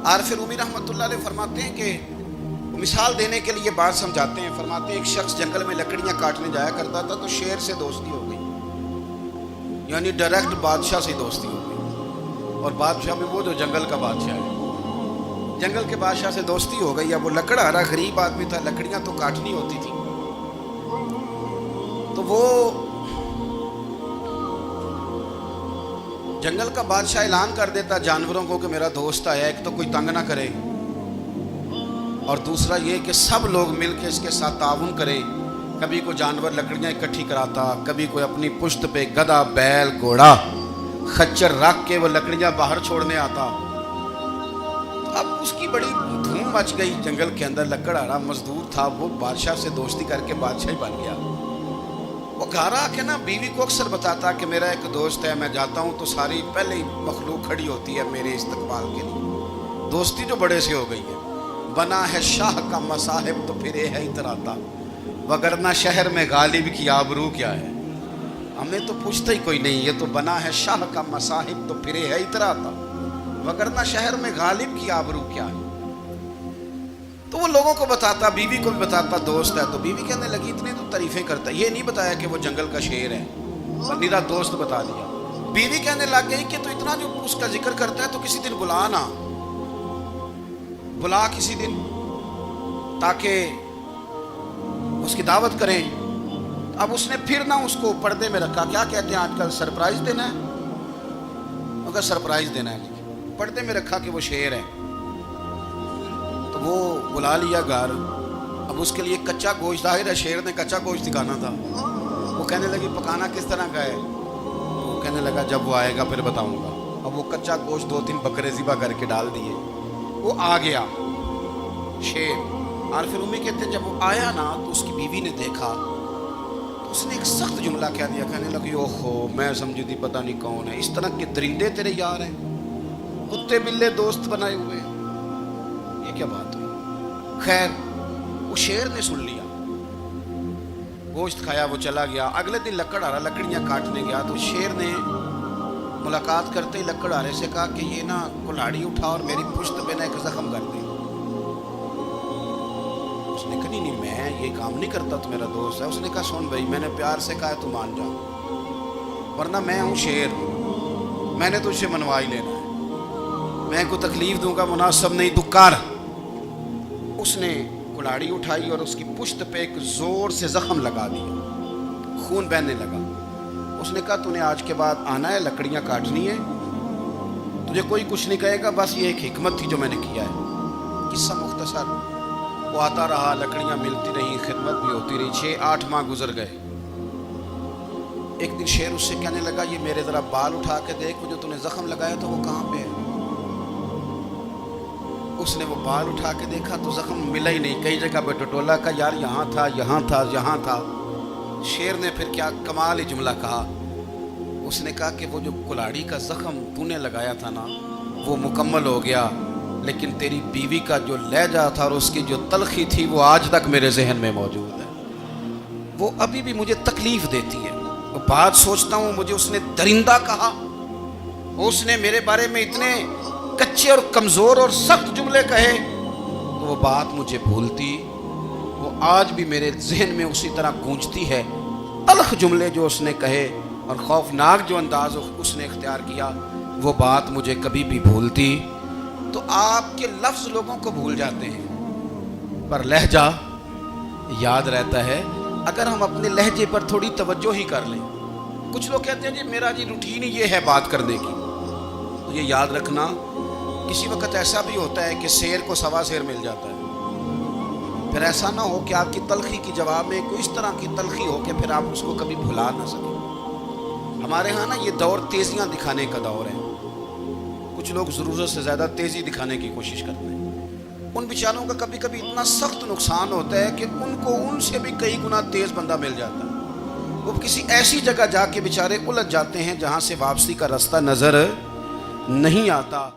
عارف رومی رحمۃ اللہ علیہ فرماتے ہیں کہ مثال دینے کے لیے بات سمجھاتے ہیں. فرماتے ہیں ایک شخص جنگل میں لکڑیاں کاٹنے جایا کرتا تھا تو شیر سے دوستی ہو گئی، یعنی ڈائریکٹ بادشاہ سے دوستی ہو گئی. اور بادشاہ میں وہ جو جنگل کا بادشاہ ہے، جنگل کے بادشاہ سے دوستی ہو گئی. اب وہ لکڑہارا غریب آدمی تھا، لکڑیاں تو کاٹنی ہوتی تھی. تو وہ جنگل کا بادشاہ اعلان کر دیتا جانوروں کو کہ میرا دوست آیا، ایک تو کوئی تنگ نہ کرے، اور دوسرا یہ کہ سب لوگ مل کے اس کے ساتھ تعاون کرے. کبھی کوئی جانور لکڑیاں اکٹھی کراتا، کبھی کوئی اپنی پشت پہ گدھا، بیل، گھوڑا، خچر رکھ کے وہ لکڑیاں باہر چھوڑنے آتا. تو اب اس کی بڑی دھوم مچ گئی جنگل کے اندر. لکڑہارا مزدور تھا، وہ بادشاہ سے دوستی کر کے بادشاہ ہی بن گیا. وہ گھر آ کے نا بیوی کو اکثر بتاتا کہ میرا ایک دوست ہے، میں جاتا ہوں تو ساری پہلے ہی مخلوق کھڑی ہوتی ہے میرے استقبال کے لیے. دوستی جو بڑے سے ہو گئی ہے. بنا ہے شاہ کا مصاحب تو پھر ہے اتراتا، وگرنہ شہر میں غالب کی آبرو کیا ہے. ہمیں تو پوچھتا ہی کوئی نہیں، یہ تو بنا ہے شاہ کا مصاحب تو پھر ہے اتراتا، وگرنہ شہر میں غالب کی آبرو کیا ہے. تو وہ لوگوں کو بتاتا، بیوی کو بھی بتاتا دوست ہے. تو بیوی کہنے لگی اتنی تو تعریفیں کرتا، یہ نہیں بتایا کہ وہ جنگل کا شیر ہے، میرا دوست بتا دیا. بیوی کہنے لگ گئی کہ تو اتنا جو اس کا ذکر کرتا ہے تو کسی دن بلا کسی دن تاکہ اس کی دعوت کریں. اب اس نے پھر نہ اس کو پردے میں رکھا. کیا کہتے ہیں آج کل، سرپرائز دینا ہے، مگر سرپرائز دینا ہے. پردے میں رکھا کہ وہ شیر ہے. تو وہ بلا لیا گھر. اب اس کے لیے کچا گوشت، ظاہر ہے شیر نے کچا گوشت دکھانا تھا. وہ کہنے لگی پکانا کس طرح کا ہے؟ وہ کہنے لگا جب وہ آئے گا پھر بتاؤں گا. اب وہ کچا گوشت 2-3 بکرے ذبح کر کے ڈال دیے. وہ آ گیا شیر. عارف رومی کہتے ہیں جب وہ آیا نا تو اس کی بیوی نے دیکھا تو اس نے ایک سخت جملہ کہہ دیا. کہنے لگی اوہو، میں سمجھی تھی پتہ نہیں کون ہے، اس طرح کے درندے تیرے یار ہیں، کتے بلے دوست بنائے ہوئے. یہ کیا بات ہوئی؟ خیر وہ شیر نے سن لیا، گوشت کھایا، وہ چلا گیا. اگلے دن لکڑہارا لکڑیاں کاٹنے گیا تو شیر نے ملاقات کرتے ہی لکڑہارے سے کہا کہ یہ نا کلاڑی اٹھا اور میری پشت پہ نا ایک زخم کر دے. اس نے کہا نہیں میں یہ کام نہیں کرتا، تو میرا دوست ہے. اس نے کہا سن بھائی، میں نے پیار سے کہا تو مان جا، ورنہ میں ہوں شیر، میں نے تجھ سے منوا ہی لینا ہے، میں کو تکلیف دوں گا مناسب نہیں، تو کر. اس نے کلاڑی اٹھائی اور اس کی پشت پہ ایک زور سے زخم لگا دیا، خون بہنے لگا. اس نے کہا تو نے آج کے بعد آنا ہے، لکڑیاں کاٹنی ہے، تجھے کوئی کچھ نہیں کہے گا، بس یہ ایک حکمت تھی جو میں نے کیا ہے. قصہ مختصر. وہ آتا رہا، لکڑیاں ملتی رہیں، خدمت بھی ہوتی رہی. 6-8 ماہ گزر گئے. ایک دن شیر اس سے کہنے لگا یہ میرے ذرا بال اٹھا کے دیکھ، وہ جو تُو نے زخم لگایا تو وہ کہاں پہ ہے؟ اس نے وہ بال اٹھا کے دیکھا تو زخم ملا ہی نہیں. کئی جگہ پہ ٹٹولا کا یار یہاں تھا، یہاں تھا، یہاں تھا. شیر نے پھر کیا کمال جملہ کہا. اس نے کہا کہ وہ جو کلاڑی کا زخم تو نے لگایا تھا نا وہ مکمل ہو گیا، لیکن تیری بیوی کا جو لہجہ تھا اور اس کی جو تلخی تھی وہ آج تک میرے ذہن میں موجود ہے، وہ ابھی بھی مجھے تکلیف دیتی ہے. وہ بات سوچتا ہوں مجھے اس نے درندہ کہا، اس نے میرے بارے میں اتنے کچے اور کمزور اور سخت جملے کہے، تو وہ بات مجھے بھولتی، وہ آج بھی میرے ذہن میں اسی طرح گونجتی ہے. تلخ جملے جو اس نے کہے اور خوفناک جو انداز اس نے اختیار کیا، وہ بات مجھے کبھی بھی بھولتی. تو آپ کے لفظ لوگوں کو بھول جاتے ہیں پر لہجہ یاد رہتا ہے اگر ہم اپنے لہجے پر تھوڑی توجہ ہی کر لیں. کچھ لوگ کہتے ہیں جی میرا جی روٹین ہی یہ ہے بات کرنے کی. تو یہ یاد رکھنا کسی وقت ایسا بھی ہوتا ہے کہ شیر کو سوا شیر مل جاتا ہے. پھر ایسا نہ ہو کہ آپ کی تلخی کی جواب میں کوئی اس طرح کی تلخی ہو کہ پھر آپ اس کو کبھی بھلا نہ سکیں. ہمارے ہاں نا یہ دور تیزیاں دکھانے کا دور ہے. کچھ لوگ ضرورت سے زیادہ تیزی دکھانے کی کوشش کرتے ہیں. ان بیچاروں کا کبھی کبھی اتنا سخت نقصان ہوتا ہے کہ ان کو ان سے بھی کئی گنا تیز بندہ مل جاتا ہے. وہ کسی ایسی جگہ جا کے بیچارے الجھ جاتے ہیں جہاں سے واپسی کا راستہ نظر نہیں آتا.